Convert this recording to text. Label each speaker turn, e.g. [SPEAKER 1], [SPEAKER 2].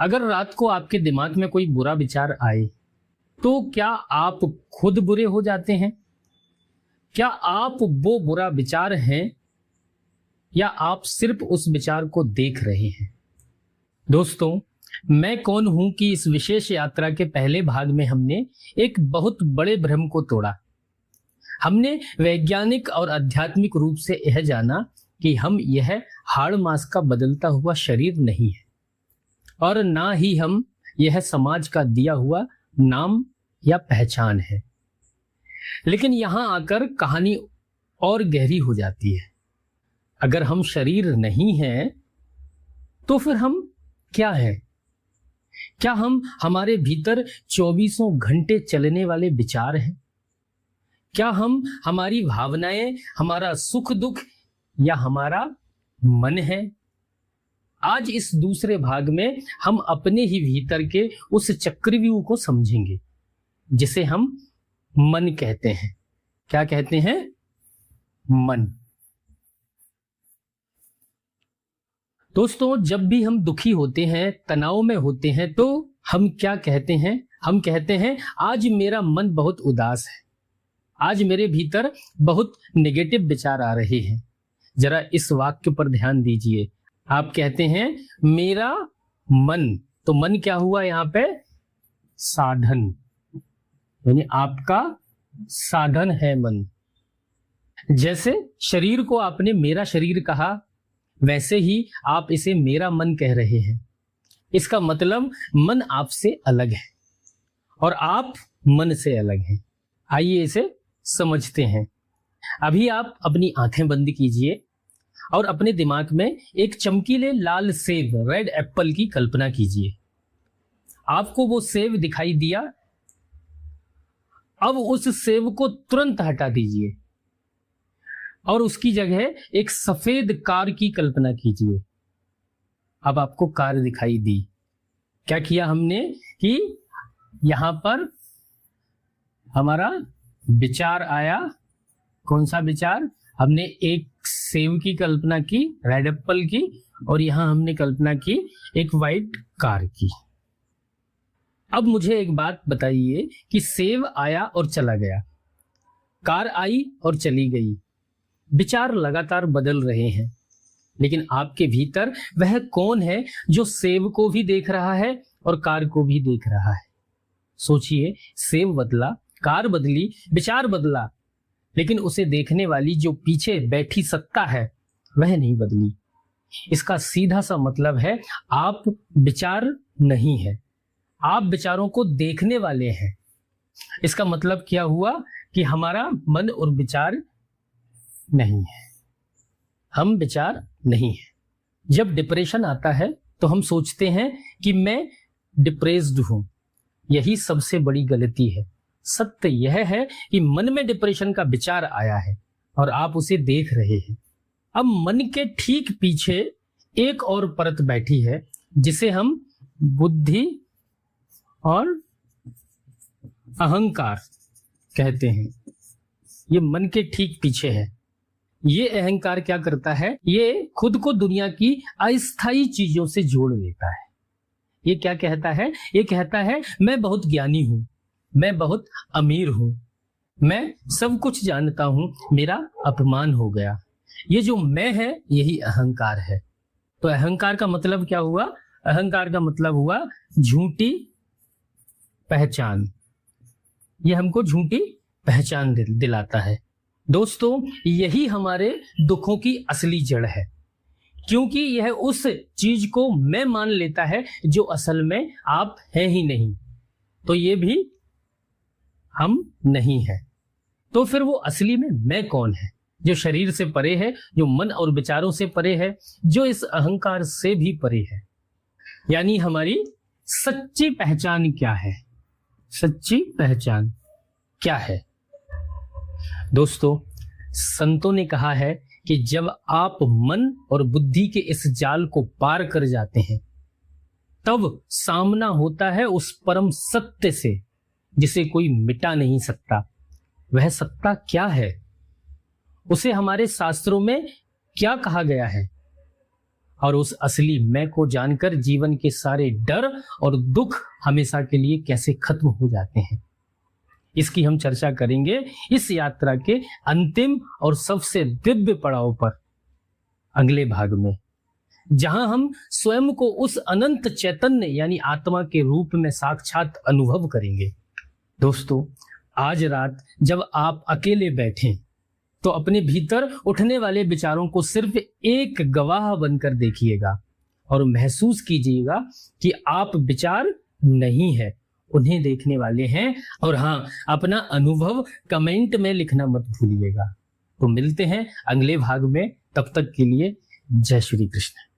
[SPEAKER 1] अगर रात को आपके दिमाग में कोई बुरा विचार आए तो क्या आप खुद बुरे हो जाते हैं? क्या आप वो बुरा विचार हैं या आप सिर्फ उस विचार को देख रहे हैं? दोस्तों, मैं कौन हूं कि इस विशेष यात्रा के पहले भाग में हमने एक बहुत बड़े भ्रम को तोड़ा। हमने वैज्ञानिक और आध्यात्मिक रूप से यह जाना कि हम यह हाड़ मांस का बदलता हुआ शरीर नहीं है और ना ही हम यह समाज का दिया हुआ नाम या पहचान है। लेकिन यहां आकर कहानी और गहरी हो जाती है। अगर हम शरीर नहीं हैं तो फिर हम क्या हैं? क्या हम हमारे भीतर 24 घंटे चलने वाले विचार हैं? क्या हम हमारी भावनाएं, हमारा सुख दुख या हमारा मन है? आज इस दूसरे भाग में हम अपने ही भीतर के उस चक्रव्यूह को समझेंगे जिसे हम मन कहते हैं। क्या कहते हैं? मन। दोस्तों, जब भी हम दुखी होते हैं, तनाव में होते हैं, तो हम क्या कहते हैं? हम कहते हैं आज मेरा मन बहुत उदास है, आज मेरे भीतर बहुत नेगेटिव विचार आ रहे हैं। जरा इस वाक्य पर ध्यान दीजिए। आप कहते हैं मेरा मन, तो मन क्या हुआ यहाँ पे? साधन, यानी आपका साधन है मन। जैसे शरीर को आपने मेरा शरीर कहा, वैसे ही आप इसे मेरा मन कह रहे हैं। इसका मतलब मन आपसे अलग है और आप मन से अलग हैं। आइए इसे समझते हैं। अभी आप अपनी आंखें बंद कीजिए और अपने दिमाग में एक चमकीले लाल सेब, रेड एप्पल की कल्पना कीजिए। आपको वो सेब दिखाई दिया। अब उस सेब को तुरंत हटा दीजिए और उसकी जगह एक सफेद कार की कल्पना कीजिए। अब आपको कार दिखाई दी। क्या किया हमने कि यहां पर हमारा विचार आया। कौन सा विचार? हमने एक सेब की कल्पना की, रेड एप्पल की, और यहां हमने कल्पना की एक वाइट कार की। अब मुझे एक बात बताइए कि सेब आया और चला गया, कार आई और चली गई, विचार लगातार बदल रहे हैं, लेकिन आपके भीतर वह कौन है जो सेब को भी देख रहा है और कार को भी देख रहा है? सोचिए, सेब बदला, कार बदली, विचार बदला, लेकिन उसे देखने वाली जो पीछे बैठी सत्ता है वह नहीं बदली। इसका सीधा सा मतलब है आप विचार नहीं है, आप विचारों को देखने वाले हैं। इसका मतलब क्या हुआ कि हमारा मन और विचार नहीं है, हम विचार नहीं है। जब डिप्रेशन आता है तो हम सोचते हैं कि मैं डिप्रेस्ड हूं। यही सबसे बड़ी गलती है। सत्य यह है कि मन में डिप्रेशन का विचार आया है और आप उसे देख रहे हैं। अब मन के ठीक पीछे एक और परत बैठी है जिसे हम बुद्धि और अहंकार कहते हैं। ये मन के ठीक पीछे है। ये अहंकार क्या करता है? ये खुद को दुनिया की अस्थायी चीजों से जोड़ लेता है। ये क्या कहता है? ये कहता है मैं बहुत ज्ञानी हूं, मैं बहुत अमीर हूं, मैं सब कुछ जानता हूं, मेरा अपमान हो गया। ये जो मैं है यही अहंकार है। तो अहंकार का मतलब क्या हुआ? अहंकार का मतलब हुआ झूठी पहचान। ये हमको झूठी पहचान दिलाता है। दोस्तों, यही हमारे दुखों की असली जड़ है, क्योंकि यह उस चीज को मैं मान लेता है जो असल में आप हैं ही नहीं। तो ये भी हम नहीं है। तो फिर वो असली में मैं कौन है? जो शरीर से परे है, जो मन और विचारों से परे है, जो इस अहंकार से भी परे है। यानी हमारी सच्ची पहचान क्या है? सच्ची पहचान क्या है? दोस्तों, संतों ने कहा है कि जब आप मन और बुद्धि के इस जाल को पार कर जाते हैं तब सामना होता है उस परम सत्य से जिसे कोई मिटा नहीं सकता। वह सत्ता क्या है? उसे हमारे शास्त्रों में क्या कहा गया है? और उस असली मैं को जानकर जीवन के सारे डर और दुख हमेशा के लिए कैसे खत्म हो जाते हैं, इसकी हम चर्चा करेंगे इस यात्रा के अंतिम और सबसे दिव्य पड़ाव पर अगले भाग में, जहां हम स्वयं को उस अनंत चैतन्य यानी आत्मा के रूप में साक्षात अनुभव करेंगे। दोस्तों, आज रात जब आप अकेले बैठें तो अपने भीतर उठने वाले विचारों को सिर्फ एक गवाह बनकर देखिएगा और महसूस कीजिएगा कि आप विचार नहीं है, उन्हें देखने वाले हैं। और हाँ, अपना अनुभव कमेंट में लिखना मत भूलिएगा। तो मिलते हैं अगले भाग में, तब तक के लिए जय श्री कृष्ण।